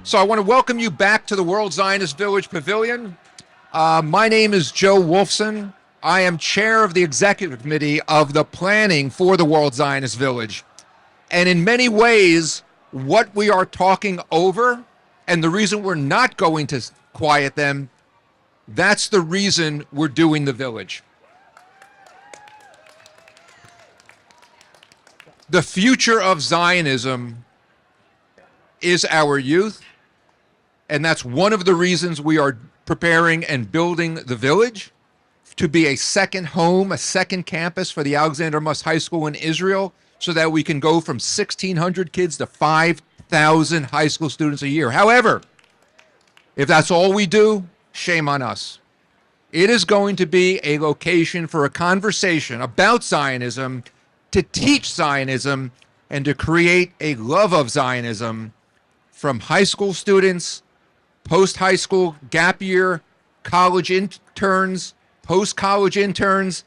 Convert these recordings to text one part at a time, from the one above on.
So I want to welcome you back to the World Zionist Village Pavillion. My name is Joe Wolfson. I am chair of the executive committee of the planning for the World Zionist Village. And in many ways, what we are talking over and the reason we're not going to quiet them, that's the reason we're doing the village. The future of Zionism is our youth, and that's one of the reasons we are preparing and building the village to be a second home, a second campus for the Alexander Muss High School in Israel, so that we can go from 1,600 kids to 5,000 high school students a year. However, if that's all we do, shame on us. It is going to be a location for a conversation about Zionism, to teach Zionism, and to create a love of Zionism from high school students, post-high school, gap year, college interns, post-college interns,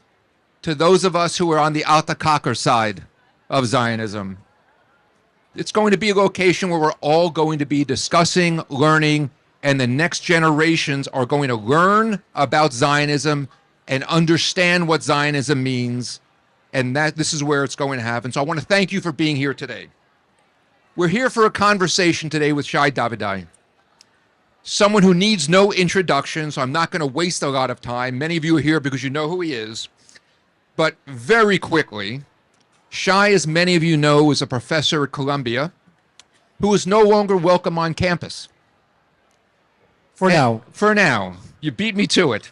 to those of us who are on the Alta Kakar side of Zionism. It's going to be a location where we're all going to be discussing, learning, and the next generations are going to learn about Zionism and understand what Zionism means, and that this is where it's going to happen. So I want to thank you for being here today. We're here for a conversation today with Shai Davidai, someone who needs no introduction, so I'm not going to waste a lot of time. Many of you are here because you know who he is. But very quickly, Shai, as many of you know, is a professor at Columbia who is no longer welcome on campus. For now. For now. You beat me to it.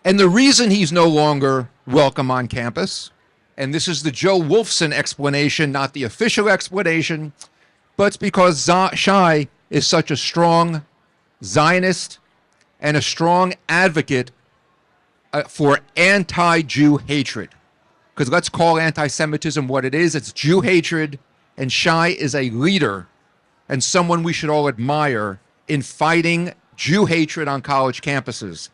And the reason he's no longer welcome on campus, and this is the Joe Wolfson explanation, not the official explanation, but it's because Shai is such a strong Zionist and a strong advocate for anti-Jew hatred. Because let's call anti-Semitism what it is. It's Jew hatred, and Shai is a leader and someone we should all admire in fighting Jew hatred on college campuses.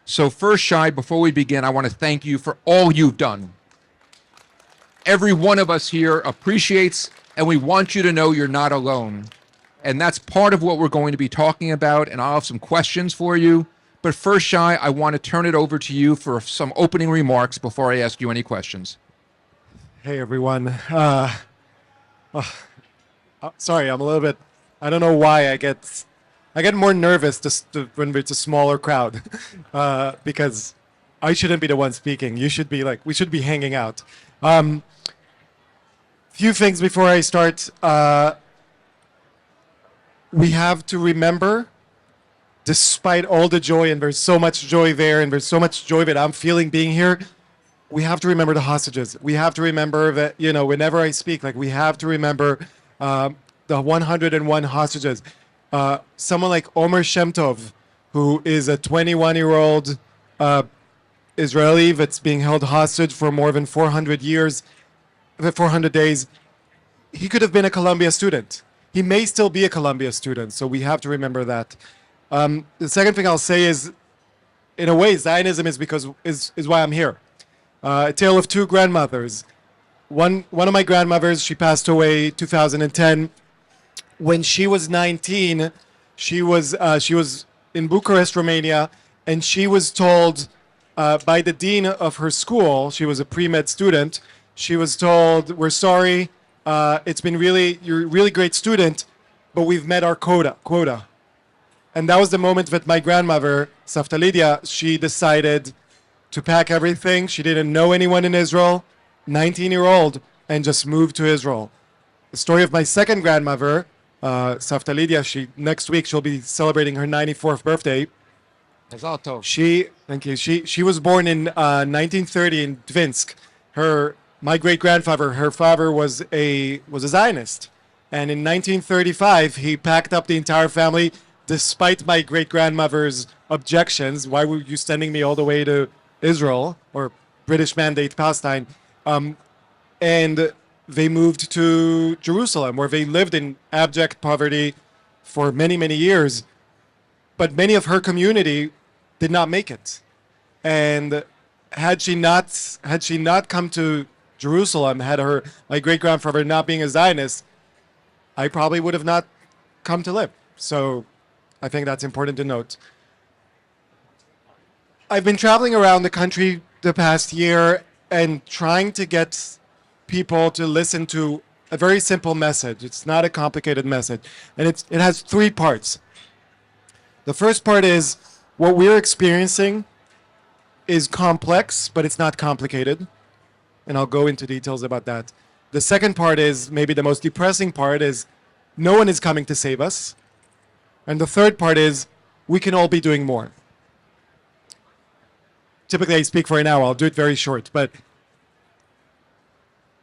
So first, Shai, before we begin, I want to thank you for all you've done. Every one of us here appreciates, and we want you to know you're not alone. And that's part of what we're going to be talking about, and I'll have some questions for you. But first, Shai, I want to turn it over to you for some opening remarks before I ask you any questions. Hey, everyone. Sorry, I'm a little bit, I don't know why I get more nervous when it's a smaller crowd because I shouldn't be the one speaking. You should be we should be hanging out. Few things before I start. We have to remember, despite all the joy, and there's so much joy there, and there's so much joy that I'm feeling being here, we have to remember the hostages. We have to remember that, whenever I speak, we have to remember the 101 hostages. Someone like Omer Shem Tov, who is a 21-year-old Israeli that's being held hostage for more than 400 days, he could have been a Columbia student. He may still be a Columbia student, so we have to remember that. The second thing I'll say is, in a way, Zionism is why I'm here. A tale of two grandmothers. One of my grandmothers, she passed away 2010. When she was 19, she was in Bucharest, Romania, and she was told by the dean of her school, she was a pre-med student, she was told, "We're sorry, you're a really great student, but we've met our quota." And that was the moment that my grandmother, Savta Lydia, she decided to pack everything. She didn't know anyone in Israel, 19-year-old, and just moved to Israel. The story of my second grandmother, Savta Lydia, next week she'll be celebrating her 94th birthday. Thank you. She was born in 1930 in Dvinsk. My great grandfather, her father was a Zionist, and in 1935 he packed up the entire family, despite my great grandmother's objections. Why were you sending me all the way to Israel or British Mandate Palestine? And they moved to Jerusalem, where they lived in abject poverty for many, many years. But many of her community did not make it. And had she not come to Jerusalem, my great grandfather not being a Zionist, I probably would have not come to live. So I think that's important to note. I've been traveling around the country the past year and trying to get people to listen to a very simple message. It's not a complicated message. And it has three parts. The first part is what we're experiencing is complex, but it's not complicated. And I'll go into details about that. The second part is maybe the most depressing part is no one is coming to save us. And the third part is we can all be doing more. Typically I speak for an hour. I'll do it very short, but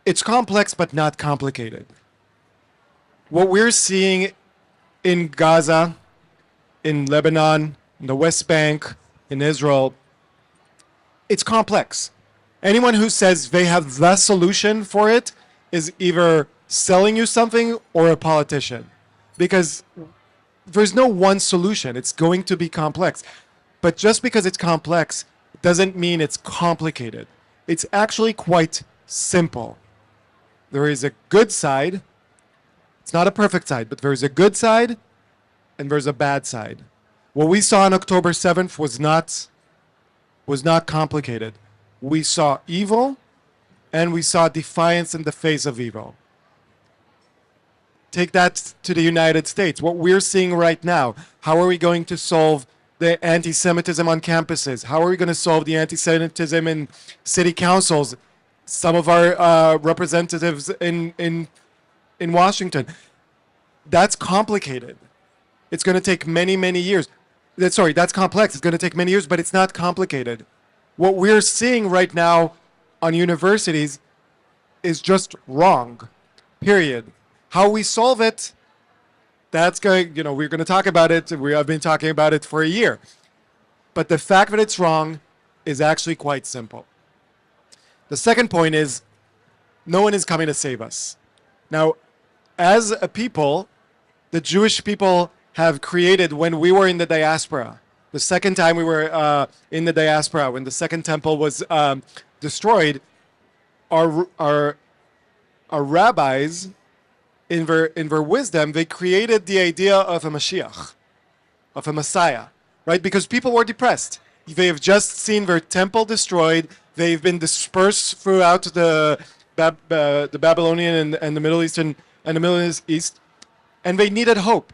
it's complex but not complicated. What we're seeing in Gaza, in Lebanon, in the West Bank, in Israel, it's complex. Anyone who says they have the solution for it is either selling you something or a politician. Because there's no one solution. It's going to be complex. But just because it's complex doesn't mean it's complicated. It's actually quite simple. There is a good side. It's not a perfect side, but there's a good side and there's a bad side. What we saw on October 7th was not complicated. We saw evil and we saw defiance in the face of evil. Take that to the United States. What we're seeing right now, how are we going to solve the anti-Semitism on campuses? How are we going to solve the anti-Semitism in city councils? Some of our representatives in Washington. That's complicated. It's going to take many, many years. That's complex. It's going to take many years, but it's not complicated. What we're seeing right now on universities is just wrong, period. How we solve it, that's going, we're going to talk about it. We have been talking about it for a year. But the fact that it's wrong is actually quite simple. The second point is no one is coming to save us. Now, as a people, the Jewish people have created, when we were in the diaspora, the second time we were in the diaspora, when the second temple was destroyed, our rabbis, in their wisdom, they created the idea of a Mashiach, of a Messiah, right? Because people were depressed. They have just seen their temple destroyed. They've been dispersed throughout the Babylonian and the Middle Eastern and the Middle East, and they needed hope.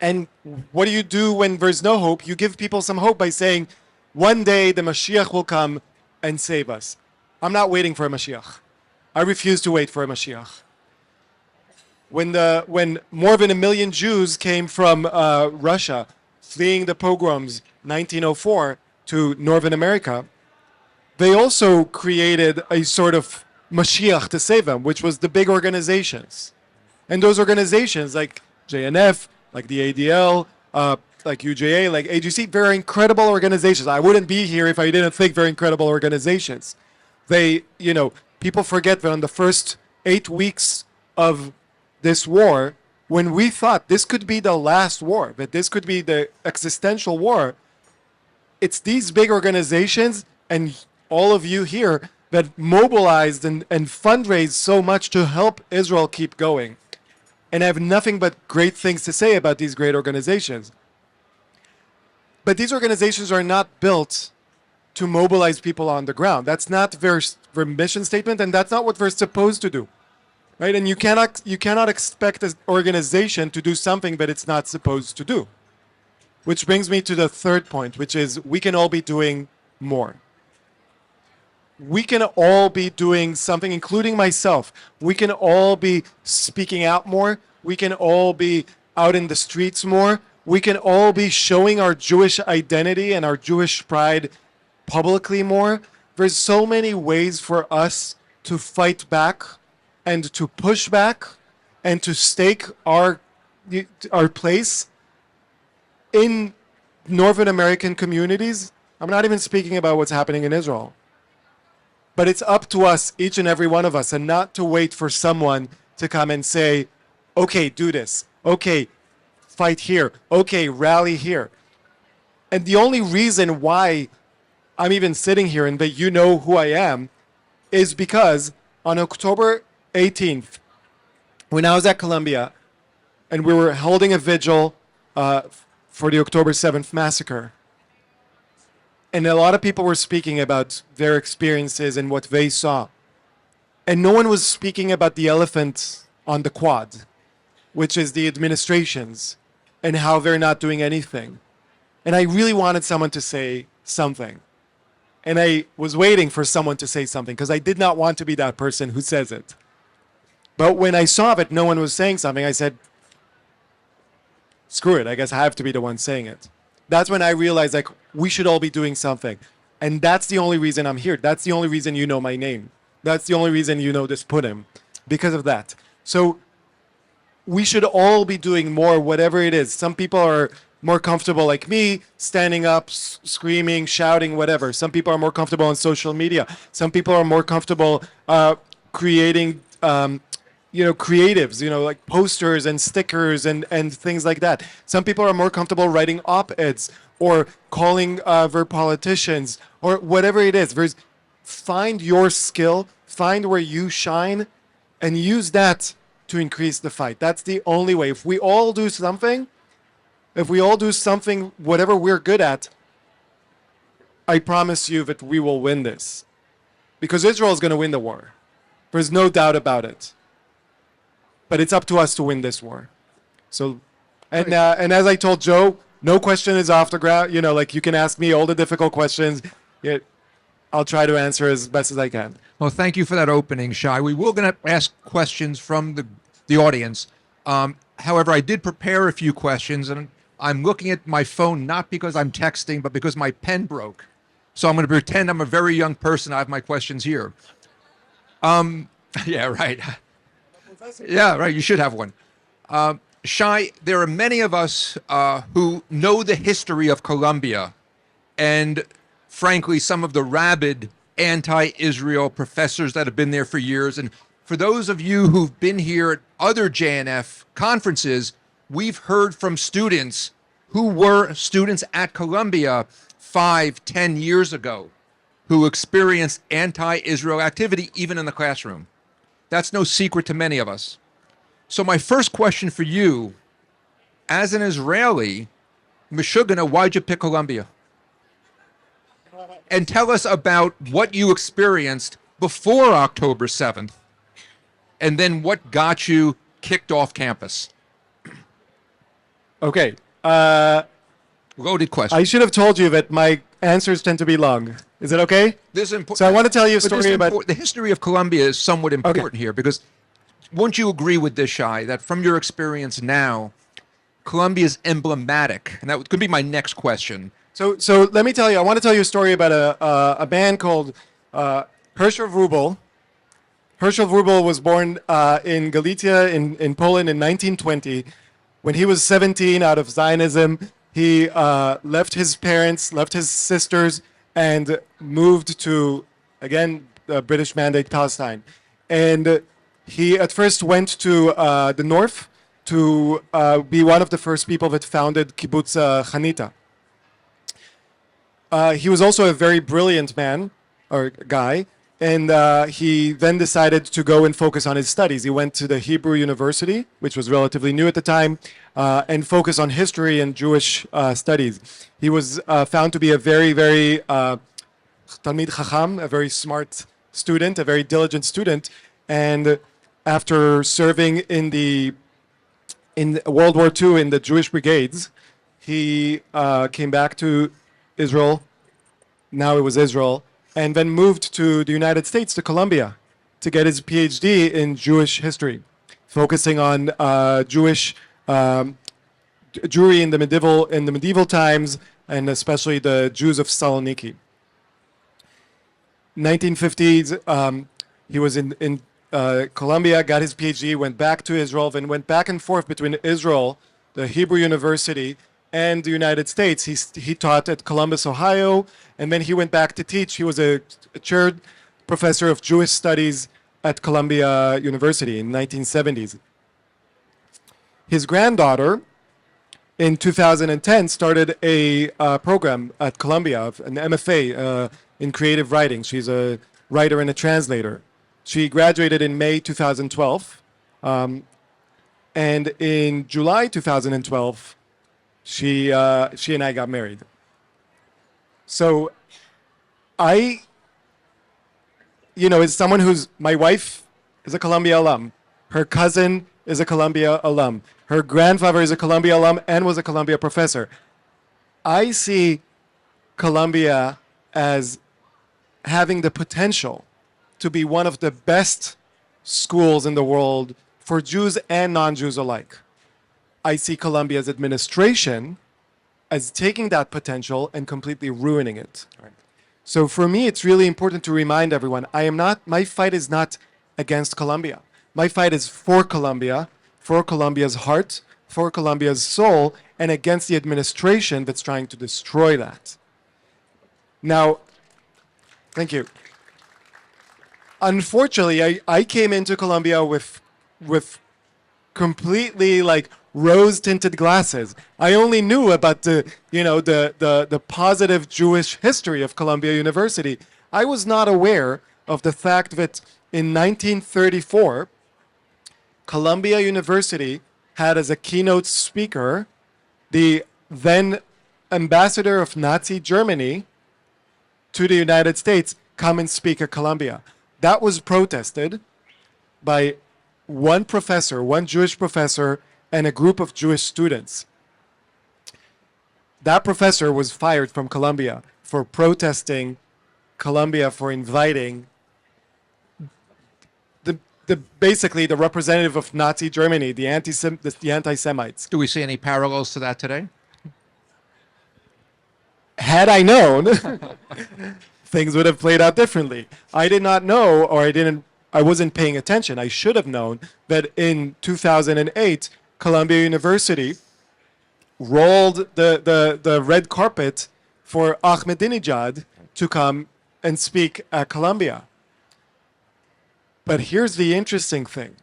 And what do when there's no hope? You give people some hope by saying, one day the Mashiach will come and save us. I'm not waiting for a Mashiach. I refuse to wait for a Mashiach. When more than 1 million Jews came from Russia, fleeing the pogroms 1904 to Northern America, they also created a sort of Mashiach to save them, which was the big organizations. And those organizations like JNF, like the ADL, like UJA, like AGC, they're incredible organizations. I wouldn't be here if I didn't think they're incredible organizations. People forget that on the first 8 weeks of this war, when we thought this could be the last war, that this could be the existential war, it's these big organizations and all of you here that mobilized and fundraised so much to help Israel keep going. And I have nothing but great things to say about these great organizations. But these organizations are not built to mobilize people on the ground. That's not their mission statement, and that's not what they're supposed to do. Right? And you cannot expect an organization to do something that it's not supposed to do. Which brings me to the third point, which is we can all be doing more. We can all be doing something, including myself. We can all be speaking out more. We can all be out in the streets more. We can all be showing our Jewish identity and our Jewish pride publicly more. There's so many ways for us to fight back and to push back and to stake our place in Northern American communities. I'm not even speaking about what's happening in Israel. But it's up to us, each and every one of us, and not to wait for someone to come and say, okay, do this. Okay, fight here. Okay, rally here. And the only reason why I'm even sitting here and that you know who I am is because on October 18th, when I was at Columbia, and we were holding a vigil for the October 7th massacre. And a lot of people were speaking about their experiences and what they saw. And no one was speaking about the elephant on the quad, which is the administrations and how they're not doing anything. And I really wanted someone to say something. And I was waiting for someone to say something because I did not want to be that person who says it. But when I saw that no one was saying something, I said, screw it, I guess I have to be the one saying it. That's when I realized, like, we should all be doing something. And that's the only reason I'm here. That's the only reason you know my name. That's the only reason you know this Purim, because of that. So we should all be doing more, whatever it is. Some people are more comfortable, like me, standing up, screaming, shouting, whatever. Some people are more comfortable on social media. Some people are more comfortable creating creatives, like posters and stickers and things like that. Some people are more comfortable writing op-eds or calling their politicians or whatever it is. Find your skill, find where you shine, and use that to increase the fight. That's the only way. If we all do something, whatever we're good at, I promise you that we will win this. Because Israel is going to win the war. There's no doubt about it. But it's up to us to win this war. So, and as I told Joe, no question is off the ground. You can ask me all the difficult questions. I'll try to answer as best as I can. Well, thank you for that opening, Shai. We were going to ask questions from the audience. However, I did prepare a few questions, and I'm looking at my phone not because I'm texting, but because my pen broke. So I'm going to pretend I'm a very young person. I have my questions here. Yeah, right. Yeah, right. You should have one. Shai, there are many of us who know the history of Colombia and, frankly, some of the rabid anti-Israel professors that have been there for years. And for those of you who've been here at other JNF conferences, we've heard from students who were students at Columbia 5-10 years ago who experienced anti-Israel activity even in the classroom. That's no secret to many of us. So my first question for you, as an Israeli, Meshuggah, why'd you pick Columbia? And tell us about what you experienced before October 7th, and then what got you kicked off campus. Okay. Loaded question. I should have told you that my answers tend to be long. Is it okay? So I want to tell you a story about... The history of Colombia is somewhat important here, because won't you agree with this, Shai, that from your experience now, Colombia is emblematic? And that could be my next question. So let me tell you, I want to tell you a story about a man called Herschel Wrubel. Herschel Wrubel was born in Galicia in Poland in 1920. When he was 17, out of Zionism, he left his parents, left his sisters, and moved to, again, the British Mandate Palestine. And he at first went to the north to be one of the first people that founded Kibbutz Chanita. He was also a very brilliant man, or guy, and he then decided to go and focus on his studies. He went to the Hebrew University, which was relatively new at the time, and focused on history and Jewish studies. He was found to be a very, very Talmid Chacham, a very smart student, a very diligent student, and after serving in World War II in the Jewish brigades, he came back to Israel, now it was Israel, and then moved to the United States, to Columbia, to get his PhD in Jewish history, focusing on Jewish Jewry in the medieval times, and especially the Jews of Saloniki. 1950s, he was in Columbia, got his PhD, went back to Israel, then went back and forth between Israel, the Hebrew University, and the United States. He taught at Columbus, Ohio, and then he went back to teach. He was a chaired professor of Jewish studies at Columbia University in 1970s. His granddaughter, in 2010, started a program at Columbia, an MFA in creative writing. She's a writer and a translator. She graduated in May 2012. And in July 2012, she and I got married. So I, as someone who's, my wife is a Columbia alum. Her cousin is a Columbia alum. Her grandfather is a Columbia alum and was a Columbia professor. I see Columbia as having the potential to be one of the best schools in the world for Jews and non-Jews alike. I see Columbia's administration as taking that potential and completely ruining it. Right. So for me, it's really important to remind everyone, my fight is not against Columbia. My fight is for Columbia's heart, for Columbia's soul, and against the administration that's trying to destroy that. Now, thank you. Unfortunately, I came into Columbia with completely like rose-tinted glasses. I only knew about the positive Jewish history of Columbia University. I was not aware of the fact that in 1934, Columbia University had as a keynote speaker the then ambassador of Nazi Germany to the United States come and speak at Columbia. That was protested by one Jewish professor, and a group of Jewish students. That professor was fired from Columbia for protesting Columbia for inviting basically the representative of Nazi Germany, the anti-Semites. Do we see any parallels to that today? Had I known, things would have played out differently. I did not know, or I wasn't paying attention. I should have known that in 2008, Columbia University rolled the red carpet for Ahmadinejad to come and speak at Columbia. But here's the interesting thing.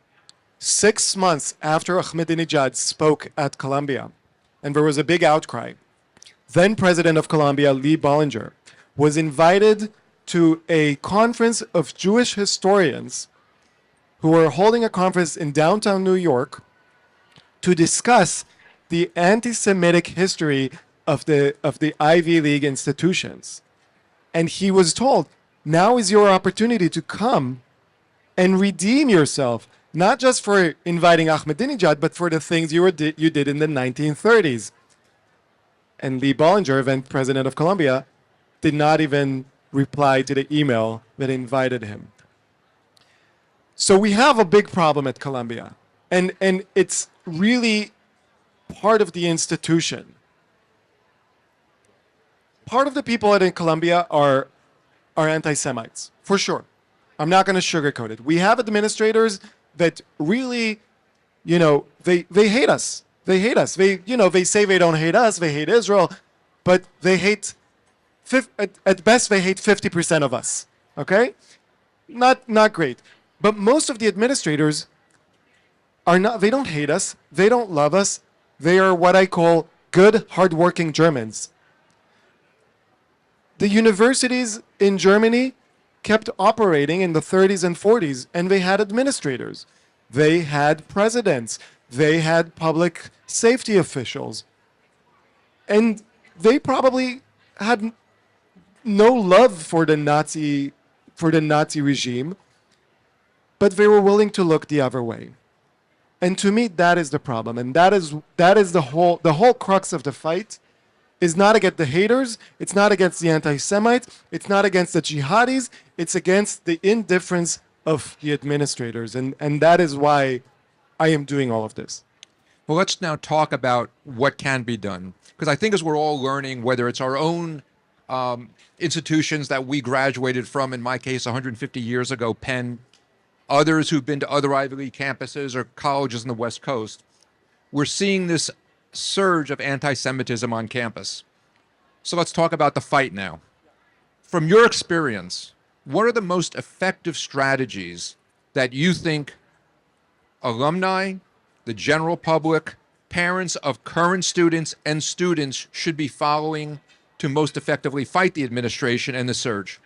6 months after Ahmadinejad spoke at Columbia, and there was a big outcry, then President of Columbia, Lee Bollinger, was invited to a conference of Jewish historians who were holding a conference in downtown New York to discuss the anti-Semitic history of the Ivy League institutions. And he was told, now is your opportunity to come and redeem yourself, not just for inviting Ahmadinejad, but for the things you did in the 1930s. And Lee Bollinger, then president of Columbia, did not even reply to the email that invited him. So we have a big problem at Columbia. And it's really part of the institution. Part of the people at Columbia are anti-Semites, for sure. I'm not going to sugarcoat it. We have administrators that really, they hate us. They hate us. They say they don't hate us. They hate Israel, but they hate, at best, they hate 50% of us. Okay? Not great. But most of the administrators they don't hate us. They don't love us. They are what I call good, hardworking Germans. The universities in Germany kept operating in the 30s and 40s, and they had administrators. They had presidents. They had public safety officials. And they probably had no love for the Nazi regime, but they were willing to look the other way. And to me, that is the problem. And that is the whole crux of the fight. Is not against the haters, it's not against the anti-Semites, it's not against the jihadis, it's against the indifference of the administrators. And that is why I am doing all of this. Well, let's now talk about what can be done. Because I think as we're all learning, whether it's our own institutions that we graduated from, in my case, 150 years ago, Penn, others who've been to other Ivy League campuses or colleges in the West Coast, we're seeing this surge of anti-Semitism on campus. So let's talk about the fight now. From your experience, what are the most effective strategies that you think alumni, the general public, parents of current students, and students should be following to most effectively fight the administration and the surge?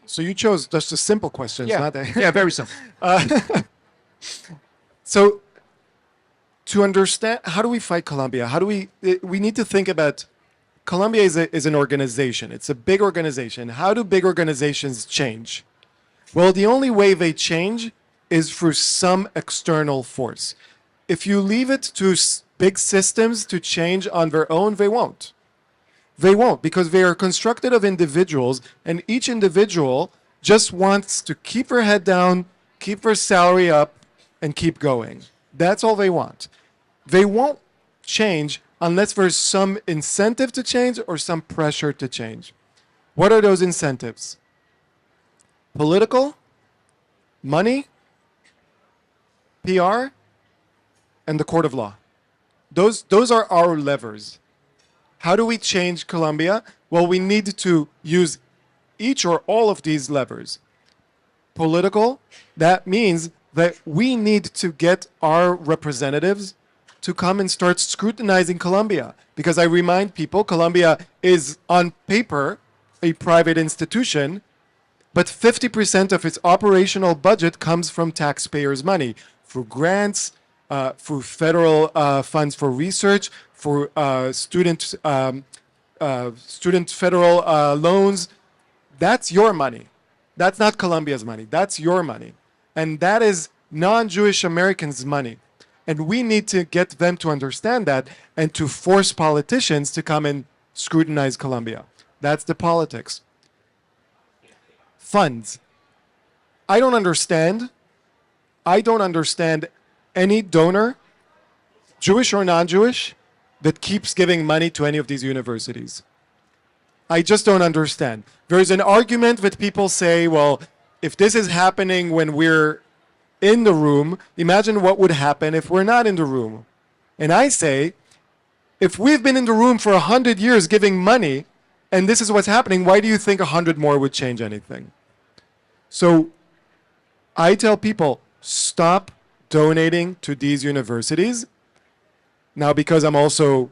So you chose just the simple questions, not the... Yeah, very simple. So to understand, how do we fight Colombia? How do we need to think about, Colombia is an organization. It's a big organization. How do big organizations change? Well, the only way they change is through some external force. If you leave it to big systems to change on their own, they won't. They won't, because they are constructed of individuals, and each individual just wants to keep their head down, keep their salary up, and keep going. That's all they want. They won't change unless there's some incentive to change or some pressure to change. What are those incentives? Political, money, PR, and the court of law. Those are our levers. How do we change Colombia? Well, we need to use each or all of these levers. Political, that means that we need to get our representatives to come and start scrutinizing Colombia. Because I remind people, Colombia is on paper a private institution, but 50% of its operational budget comes from taxpayers' money, through grants, through federal funds for research, for student federal loans. That's your money. That's not Colombia's money. That's your money. And that is non-Jewish Americans' money. And we need to get them to understand that and to force politicians to come and scrutinize Colombia. That's the politics. Funds. I don't understand any donor, Jewish or non-Jewish, that keeps giving money to any of these universities. I just don't understand. There's an argument that people say, well, if this is happening when we're in the room, imagine what would happen if we're not in the room. And I say, if we've been in the room for 100 years giving money, and this is what's happening, why do you think 100 more would change anything? So I tell people, stop donating to these universities. Now, because I'm also,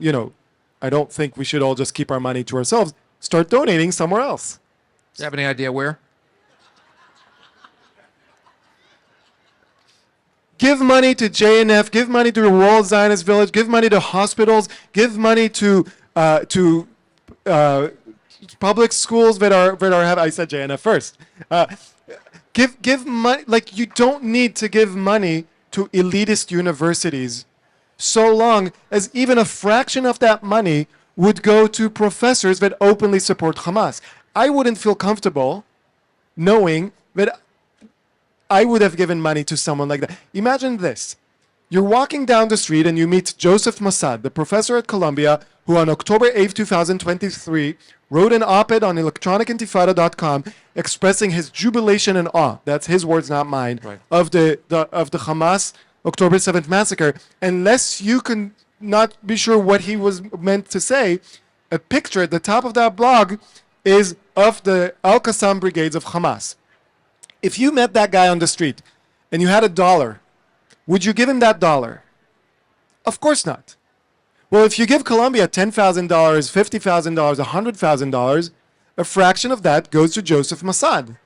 I don't think we should all just keep our money to ourselves. Start donating somewhere else. Do you have any idea where? Give money to JNF, give money to the World Zionist Village, give money to hospitals, give money to public schools that are I said JNF first. Give money, like you don't need to give money to elitist universities so long as even a fraction of that money would go to professors that openly support Hamas. I wouldn't feel comfortable knowing that I would have given money to someone like that. Imagine this. You're walking down the street and you meet Joseph Mossad, the professor at Columbia, who on October 8, 2023, wrote an op-ed on electronicintifada.com expressing his jubilation and awe, that's his words, not mine, right, of the Hamas October 7th massacre. Unless you can not be sure what he was meant to say, a picture at the top of that blog is of the Al-Qassam brigades of Hamas. If you met that guy on the street and you had $1, would you give him that $1? Of course not. Well, if you give Colombia $10,000, $50,000, $100,000, a fraction of that goes to Joseph Mossad.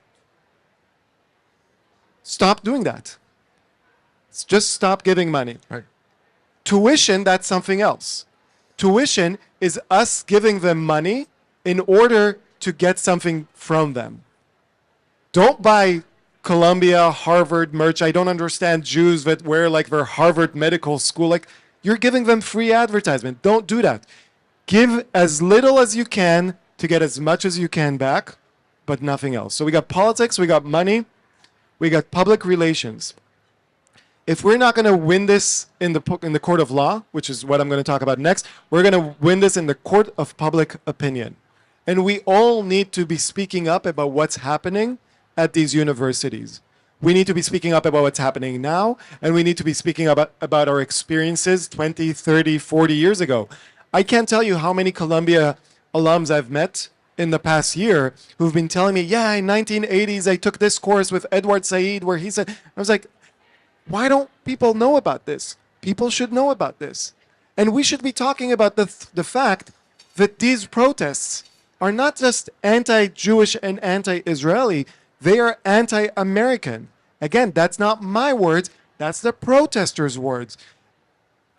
Stop doing that. Just stop giving money. Right. Tuition, that's something else. Tuition is us giving them money in order to get something from them. Don't buy Columbia, Harvard merch. I don't understand Jews that wear like their Harvard medical school. Like, you're giving them free advertisement. Don't do that. Give as little as you can to get as much as you can back, but nothing else. So we got politics, we got money, we got public relations. If we're not going to win this in the court of law, which is what I'm going to talk about next, we're going to win this in the court of public opinion. And we all need to be speaking up about what's happening at these universities. We need to be speaking up about what's happening now, and we need to be speaking about our experiences 20, 30, 40 years ago. I can't tell you how many Columbia alums I've met in the past year who've been telling me, yeah, in 1980s, I took this course with Edward Said where he said, I was like, why don't people know about this? People should know about this. And we should be talking about the fact that these protests are not just anti-Jewish and anti-Israeli, they are anti-American. Again, that's not my words. That's the protesters' words.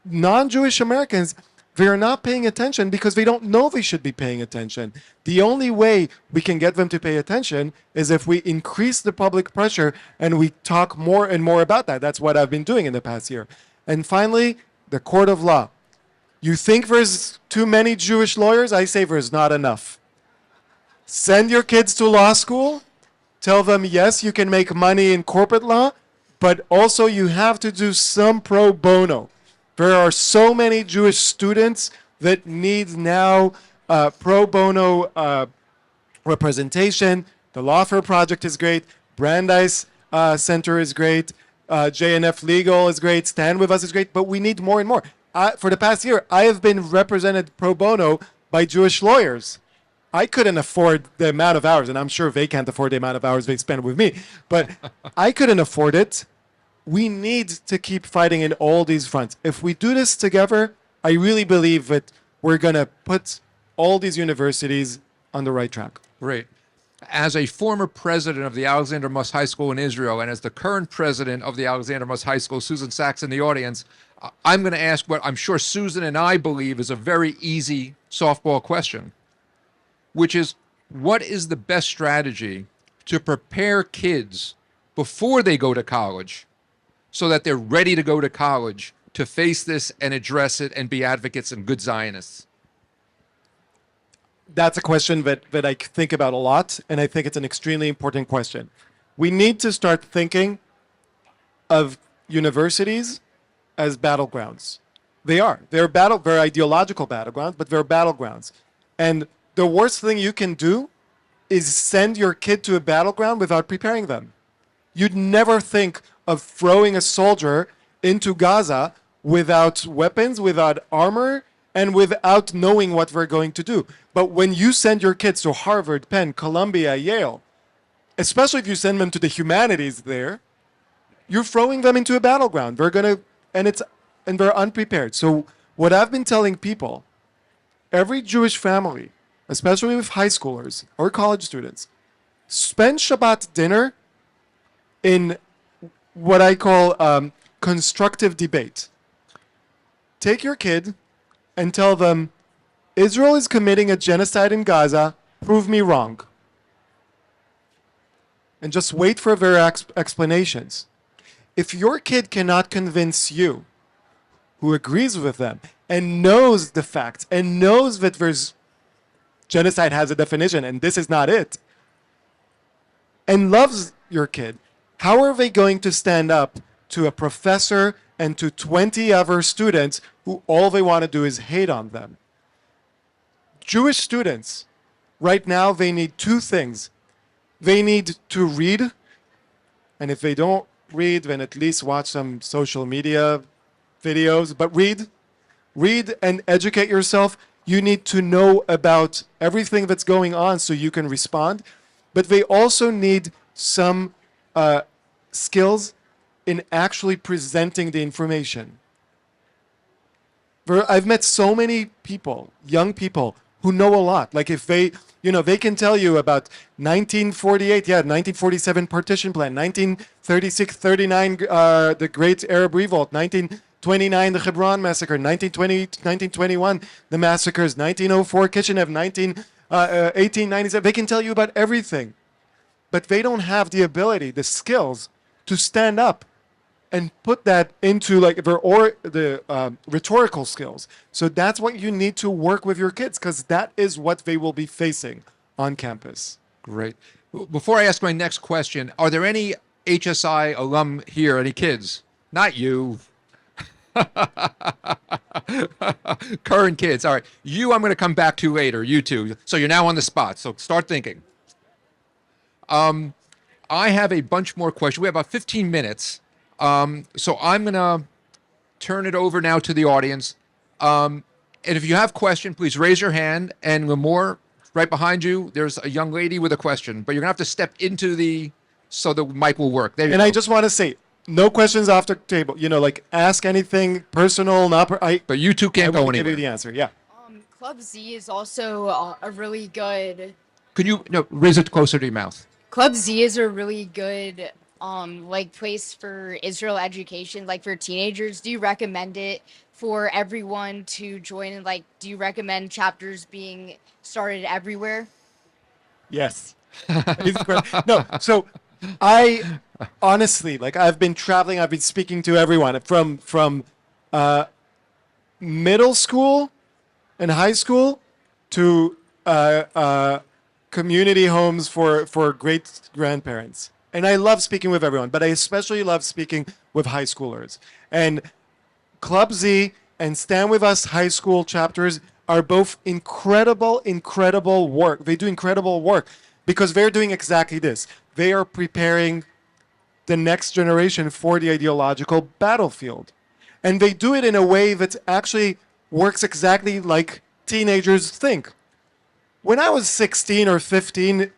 Non-Jewish Americans, they are not paying attention because they don't know they should be paying attention. The only way we can get them to pay attention is if we increase the public pressure and we talk more and more about that. That's what I've been doing in the past year. And finally, the court of law. You think there's too many Jewish lawyers? I say there's not enough. Send your kids to law school. Tell them, yes, you can make money in corporate law, but also you have to do some pro bono. There are so many Jewish students that need now pro bono representation. The Lawfare Project is great. Brandeis Center is great. JNF Legal is great. Stand With Us is great. But we need more and more. For the past year, I have been represented pro bono by Jewish lawyers. I couldn't afford the amount of hours, and I'm sure they can't afford the amount of hours they spend with me, but I couldn't afford it. We need to keep fighting in all these fronts. If we do this together, I really believe that we're going to put all these universities on the right track. Great. As a former president of the Alexander Muss High School in Israel, and as the current president of the Alexander Muss High School, Susan Sachs in the audience, I'm going to ask what I'm sure Susan and I believe is a very easy softball question, which is, what is the best strategy to prepare kids before they go to college so that they're ready to go to college to face this and address it and be advocates and good Zionists? That's a question that I think about a lot, and I think it's an extremely important question. We need to start thinking of universities as battlegrounds. They are. They're ideological battlegrounds, but they're battlegrounds. And the worst thing you can do is send your kid to a battleground without preparing them. You'd never think of throwing a soldier into Gaza without weapons, without armor, and without knowing what they're going to do. But when you send your kids to Harvard, Penn, Columbia, Yale, especially if you send them to the humanities there, you're throwing them into a battleground. And they're unprepared. So what I've been telling people, every Jewish family, especially with high schoolers or college students, spend Shabbat dinner in what I call constructive debate. Take your kid and tell them, Israel is committing a genocide in Gaza, prove me wrong. And just wait for their explanations. If your kid cannot convince you, who agrees with them, and knows the facts, and knows that genocide has a definition, and this is not it, and loves your kid, how are they going to stand up to a professor and to 20 other students who all they want to do is hate on them? Jewish students, right now, they need two things. They need to read, and if they don't read, then at least watch some social media videos, but read and educate yourself. You need to know about everything that's going on so you can respond, but they also need some skills in actually presenting the information. I've met so many people, young people, who know a lot. Like if they can tell you about 1948, 1947 partition plan, 1936, 39, the Great Arab Revolt, 1929, the Hebron massacre, 1920, 1921, the massacres, 1904, Kishinev, 1897. They can tell you about everything, but they don't have the ability, the skills to stand up and put that into the rhetorical skills. So that's what you need to work with your kids, because that is what they will be facing on campus. Great. Before I ask my next question, are there any HSI alum here, any kids? Not you. Current kids. All right. You, I'm going to come back to later, you two. So you're now on the spot. So start thinking. I have a bunch more questions. We have about 15 minutes. So I'm going to turn it over now to the audience. And if you have a question, please raise your hand. And Lamore, right behind you, there's a young lady with a question. But you're going to have to step into so the mic will work. There you go. I just want to say, no questions off the table. Ask anything personal. But you two can't go anywhere. Give you the answer, yeah. Club Z is also a really good... Could you raise it closer to your mouth? Club Z is a really good like place for Israel education, like for teenagers? Do you recommend it for everyone to join? And like, do you recommend chapters being started everywhere? Yes. Amazing question. No, so I honestly, like, I've been traveling, I've been speaking to everyone from middle school and high school to community homes for great grandparents. And I love speaking with everyone, but I especially love speaking with high schoolers. And Club Z and Stand With Us high school chapters are both incredible work. They do incredible work because they're doing exactly this. They are preparing the next generation for the ideological battlefield. And they do it in a way that actually works exactly like teenagers think. When I was 16 or 15,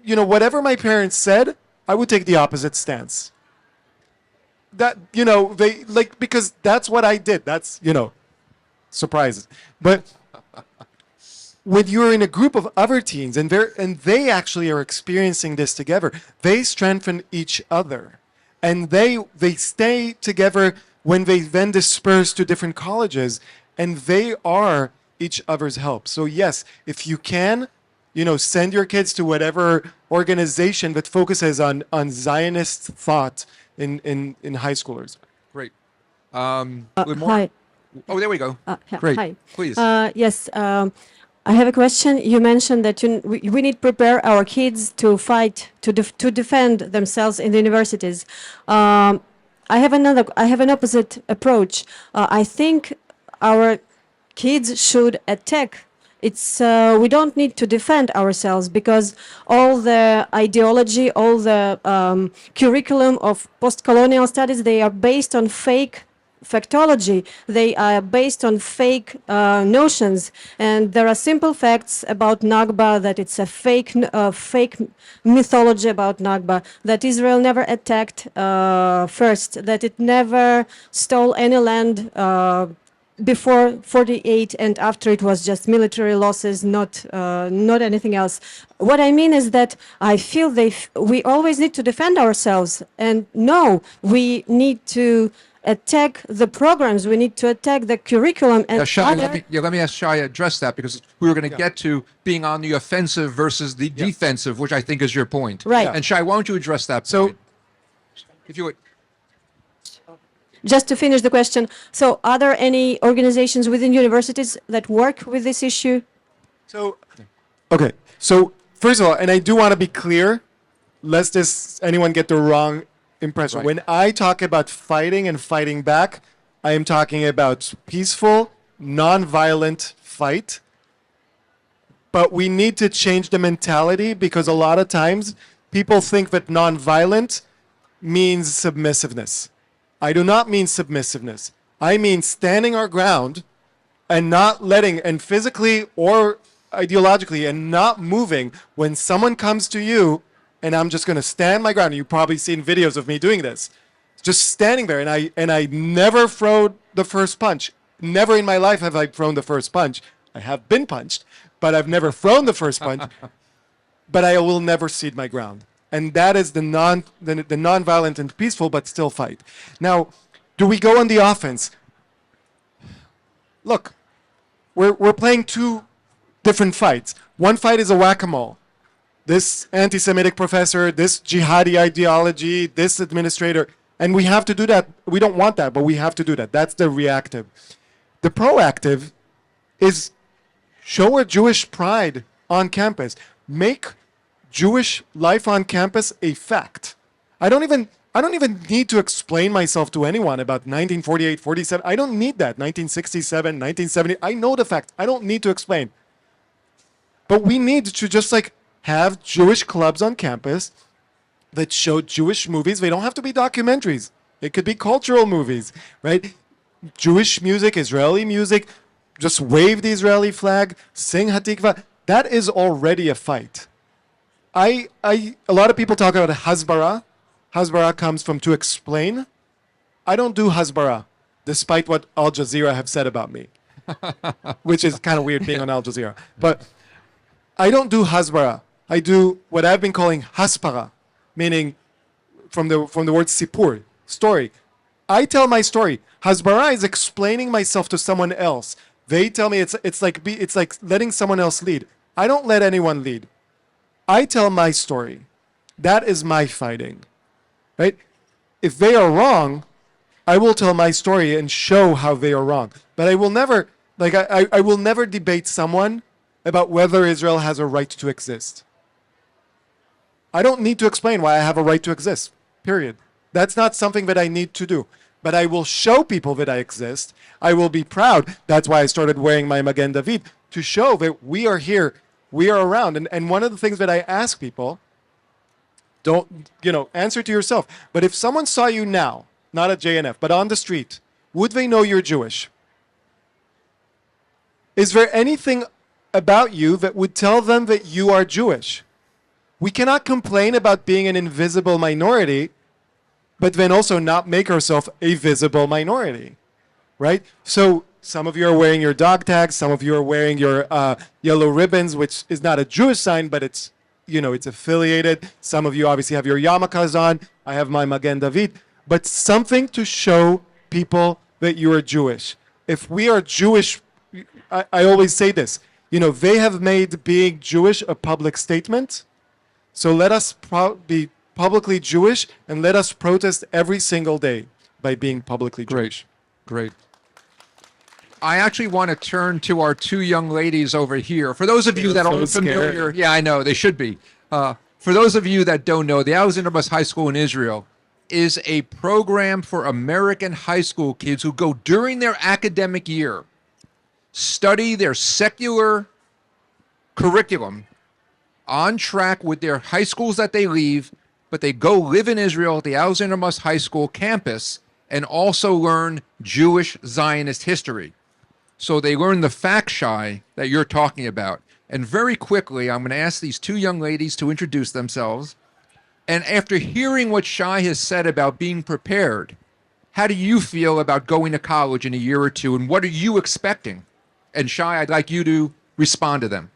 whatever my parents said, I would take the opposite stance. That, they like, because that's what I did. That's, surprises. But when you're in a group of other teens and they actually are experiencing this together, they strengthen each other. And they stay together when they then disperse to different colleges, and they are each other's help. So yes, if you can, send your kids to whatever organization that focuses on Zionist thought in high schoolers. Great. With more? Hi. Oh, there we go. Great. Hi. Please. Yes, I have a question. You mentioned that we need to prepare our kids to fight, to defend themselves in the universities. I have an opposite approach. I think our kids should attack. We don't need to defend ourselves because all the ideology, all the curriculum of post-colonial studies, they are based on fake factology. They are based on fake notions, and there are simple facts about Nakba, that it's a fake mythology about Nakba, that Israel never attacked first, that it never stole any land before 48, and after it was just military losses, not anything else. What I mean is that I feel we always need to defend ourselves, and no, we need to attack the programs, we need to attack the curriculum. And Shai, let me ask Shai to address that, because we were going to get to being on the offensive versus the defensive, which I think is your point. Right. And Shai, why don't you address that point? If you would. Just to finish the question, so are there any organizations within universities that work with this issue? So, okay. So, first of all, and I do want to be clear, lest anyone get the wrong impression. Right. When I talk about fighting and fighting back, I am talking about peaceful, non-violent fight. But we need to change the mentality, because a lot of times people think that non-violent means submissiveness. I do not mean submissiveness. I mean standing our ground and not letting, and physically or ideologically, and not moving when someone comes to you, and I'm just going to stand my ground. You've probably seen videos of me doing this. Just standing there, and I never throw the first punch. Never in my life have I thrown the first punch. I have been punched, but I've never thrown the first punch. But I will never cede my ground. And that is the non-violent and peaceful, but still fight. Now, do we go on the offense? Look, we're playing two different fights. One fight is a whack-a-mole. This anti-Semitic professor, this jihadi ideology, this administrator, and we have to do that. We don't want that, but we have to do that. That's the reactive. The proactive is show a Jewish pride on campus. Make Jewish life on campus a fact. I don't even need to explain myself to anyone about 1948, 47. I don't need that. 1967, 1970. I know the fact. I don't need to explain. But we need to just have Jewish clubs on campus that show Jewish movies. They don't have to be documentaries. It could be cultural movies, right? Jewish music, Israeli music. Just wave the Israeli flag, sing Hatikva. That is already a fight. A lot of people talk about Hasbara. Hasbara comes from to explain. I don't do Hasbara, despite what Al Jazeera have said about me, which is kind of weird being on Al Jazeera. But I don't do Hasbara. I do what I've been calling Haspara, meaning the word sipur, story. I tell my story. Hasbara is explaining myself to someone else. They tell me it's like letting someone else lead. I don't let anyone lead. I tell my story. That is my fighting, right? If they are wrong, I will tell my story and show how they are wrong. But I will never, I will never debate someone about whether Israel has a right to exist. I don't need to explain why I have a right to exist, period. That's not something that I need to do. But I will show people that I exist. I will be proud. That's why I started wearing my Magen David, to show that we are here, we are around. And one of the things that I ask people, don't, answer to yourself. But if someone saw you now, not at JNF, but on the street, would they know you're Jewish? Is there anything about you that would tell them that you are Jewish? We cannot complain about being an invisible minority, but then also not make ourselves a visible minority, right? So some of you are wearing your dog tags, some of you are wearing your yellow ribbons, which is not a Jewish sign, but it's, it's affiliated. Some of you obviously have your yarmulkes on. I have my Magen David, but something to show people that you are Jewish. If we are Jewish, I always say this, they have made being Jewish a public statement. So let us be publicly Jewish, and let us protest every single day by being publicly Jewish. Great. I actually want to turn to our two young ladies over here. For those of you that aren't familiar, yeah, I know, they should be. For those of you that don't know, the Alexander Bus High School in Israel is a program for American high school kids who go during their academic year, study their secular curriculum on track with their high schools that they leave, but they go live in Israel at the Alexander Bus High School campus and also learn Jewish Zionist history. So they learn the fact, Shai, that you're talking about. And very quickly, I'm going to ask these two young ladies to introduce themselves. And after hearing what Shai has said about being prepared, how do you feel about going to college in a year or two, and what are you expecting? And Shai, I'd like you to respond to them.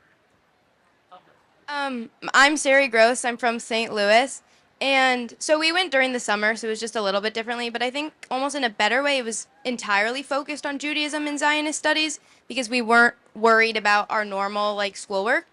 I'm Sari Gross. I'm from St. Louis. And so we went during the summer, so it was just a little bit differently. But I think almost in a better way, it was entirely focused on Judaism and Zionist studies because we weren't worried about our normal schoolwork.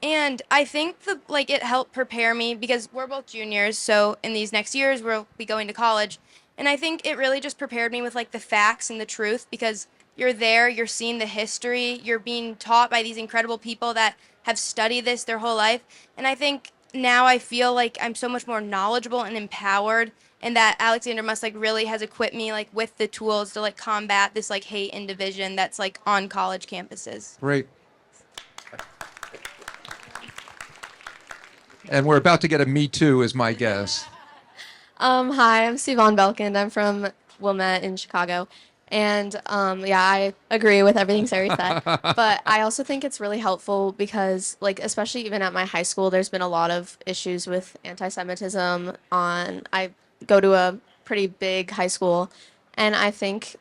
And I think it helped prepare me because we're both juniors. So in these next years, we'll be going to college. And I think it really just prepared me with the facts and the truth because you're there, you're seeing the history, you're being taught by these incredible people that have studied this their whole life. And I think now I feel like I'm so much more knowledgeable and empowered, and that Alexander Muss really has equipped me with the tools to combat this hate and division that's on college campuses. Great. And we're about to get a Me Too, is my guess. Hi, I'm Siobhan Belkind. I'm from Wilmette in Chicago. And yeah, I agree with everything Sari said. But I also think it's really helpful because, especially even at my high school, there's been a lot of issues with anti-Semitism. I go to a pretty big high school, and I think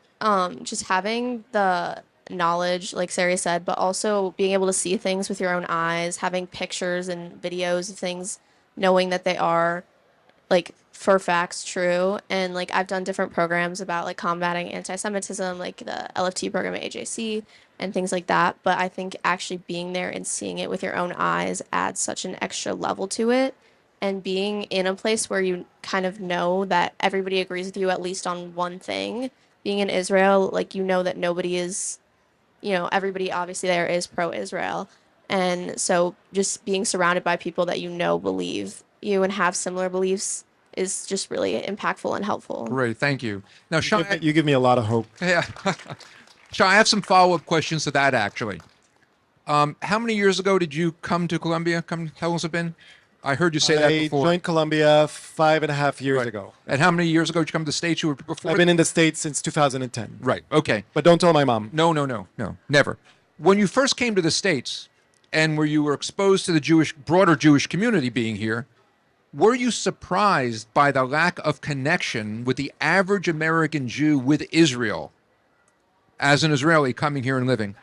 just having the knowledge, like Sari said, but also being able to see things with your own eyes, having pictures and videos of things, knowing that they are for facts true. And I've done different programs about combating anti-Semitism, the LFT program at AJC and things like that. But I think actually being there and seeing it with your own eyes adds such an extra level to it. And being in a place where you kind of know that everybody agrees with you at least on one thing. Being in Israel, you know that nobody is, everybody obviously there is pro-Israel. And so just being surrounded by people that believe you and have similar beliefs is just really impactful and helpful. Great, thank you. Now, Shai, You give me a lot of hope. yeah. Shai, I have some follow-up questions to that, actually. How many years ago did you come to Columbia? How long has it been? I heard you say that before. I joined Columbia 5.5 years ago. And how many years ago did you come to the States? You were before? I've been in the States since 2010. Right, okay. But don't tell my mom. No, never. When you first came to the States and where you were exposed to the broader Jewish community being here, were you surprised by the lack of connection with the average American Jew with Israel as an Israeli coming here and living?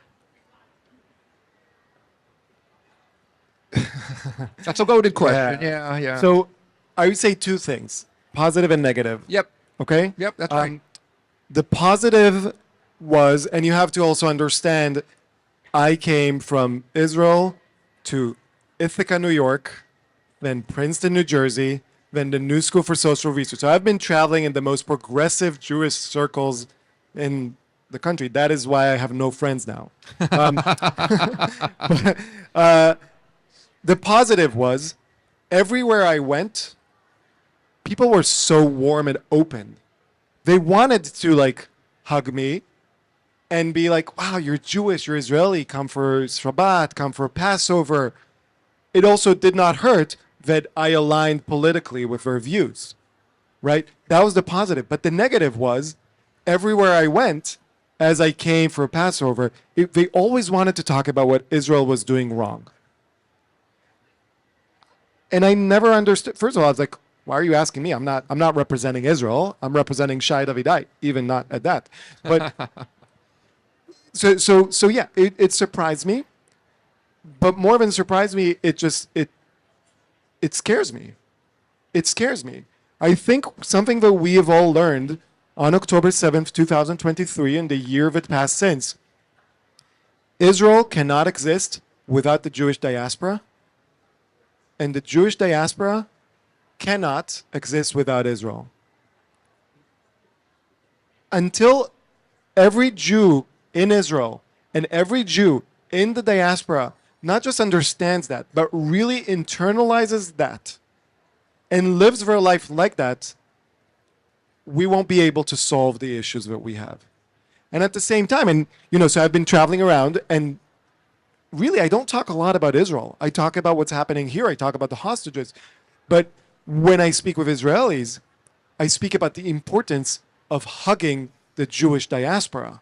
That's a loaded question. Yeah. So I would say two things. positive and negative. Yep. Okay? Yep, that's right. The positive was, and you have to also understand, I came from Israel to Ithaca, New York, then Princeton, New Jersey, then the New School for Social Research. So I've been traveling in the most progressive Jewish circles in the country. That is why I have no friends now. The positive was, everywhere I went, people were so warm and open. They wanted to like hug me and be like, wow, you're Jewish, you're Israeli, come for Shabbat, come for Passover. It also did not hurt that I aligned politically with their views, right? That was the positive. But the negative was, everywhere I went, as I came for Passover, they always wanted to talk about what Israel was doing wrong. And I never understood. First of all, I was like, why are you asking me? I'm not representing Israel. I'm representing Shai Davidai, even not at that. But so yeah, it surprised me. But more than surprised me, it scares me. It scares me. I think something that we have all learned on October 7th, 2023, in the year that passed since, Israel cannot exist without the Jewish diaspora, and the Jewish diaspora cannot exist without Israel. Until every Jew in Israel and every Jew in the diaspora not just understands that, but really internalizes that and lives their life like that, we won't be able to solve the issues that we have. And at the same time, and so I've been traveling around, and really I don't talk a lot about Israel. I talk about what's happening here. I talk about the hostages. But when I speak with Israelis, I speak about the importance of hugging the Jewish diaspora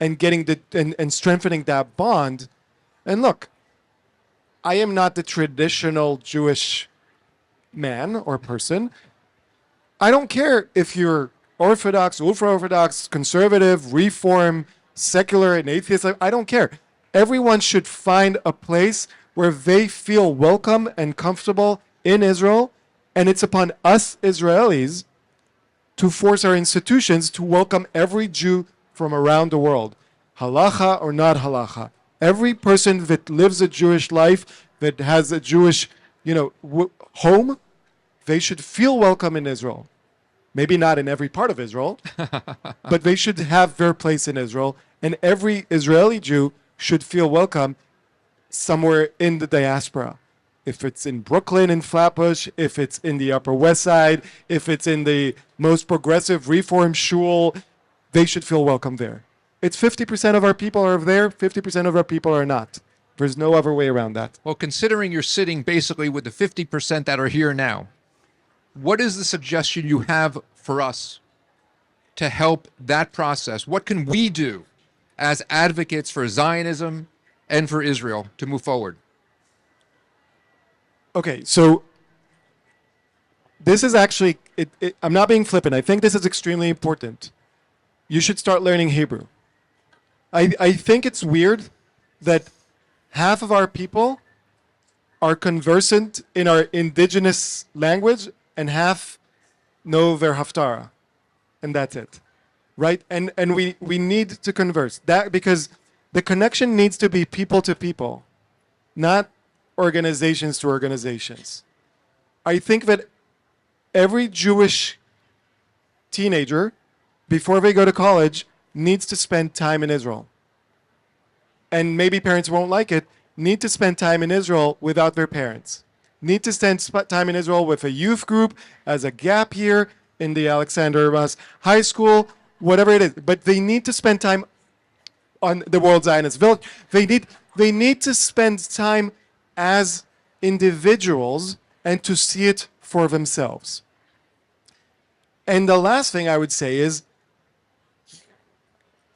and getting and strengthening that bond. And look, I am not the traditional Jewish man or person. I don't care if you're Orthodox, ultra-Orthodox, conservative, reform, secular, and atheist. I don't care. Everyone should find a place where they feel welcome and comfortable in Israel, and it's upon us Israelis to force our institutions to welcome every Jew from around the world, halacha or not halacha. Every person that lives a Jewish life, that has a Jewish, home, they should feel welcome in Israel. Maybe not in every part of Israel, but they should have their place in Israel. And every Israeli Jew should feel welcome somewhere in the diaspora. If it's in Brooklyn, in Flatbush, if it's in the Upper West Side, if it's in the most progressive reform shul, they should feel welcome there. It's 50% of our people are there, 50% of our people are not. There's no other way around that. Well, considering you're sitting basically with the 50% that are here now, what is the suggestion you have for us to help that process? What can we do as advocates for Zionism and for Israel to move forward? Okay, so this is actually, I'm not being flippant. I think this is extremely important. You should start learning Hebrew. I think it's weird that half of our people are conversant in our indigenous language and half know their haftarah, and that's it, right? And we need to converse that, because the connection needs to be people to people, not organizations to organizations. I think that every Jewish teenager, before they go to college, needs to spend time in Israel. And maybe parents won't like it, need to spend time in Israel without their parents. Need to spend time in Israel with a youth group as a gap year in the Alexander Mas High School, whatever it is. But they need to spend time on the World Zionist Village. They need to spend time as individuals and to see it for themselves. And the last thing I would say is,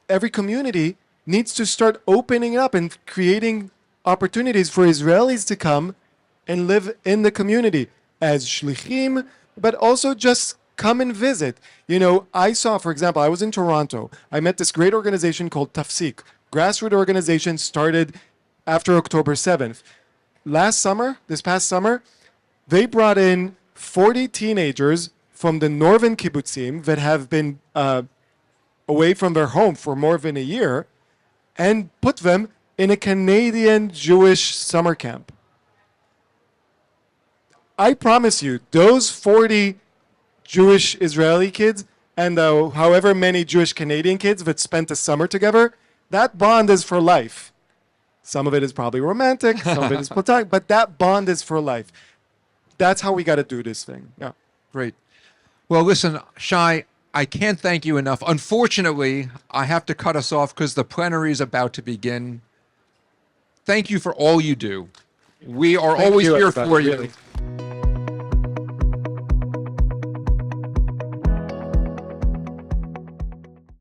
every community needs to start opening up and creating opportunities for Israelis to come and live in the community as shlichim, but also just come and visit. I saw, for example, I was in Toronto. I met this great organization called Tafsik, grassroots organization started after October 7th. This past summer, they brought in 40 teenagers from the northern kibbutzim that have been away from their home for more than a year and put them in a Canadian Jewish summer camp. I promise you, those 40 Jewish Israeli kids and however many Jewish Canadian kids that spent the summer together, that bond is for life. Some of it is probably romantic, some of it is platonic, but that bond is for life. That's how we got to do this thing. Yeah. Great. Well, listen, Shai, I can't thank you enough. Unfortunately, I have to cut us off because the plenary is about to begin. Thank you for all you do. We are Thank always you, here everybody, for you. really.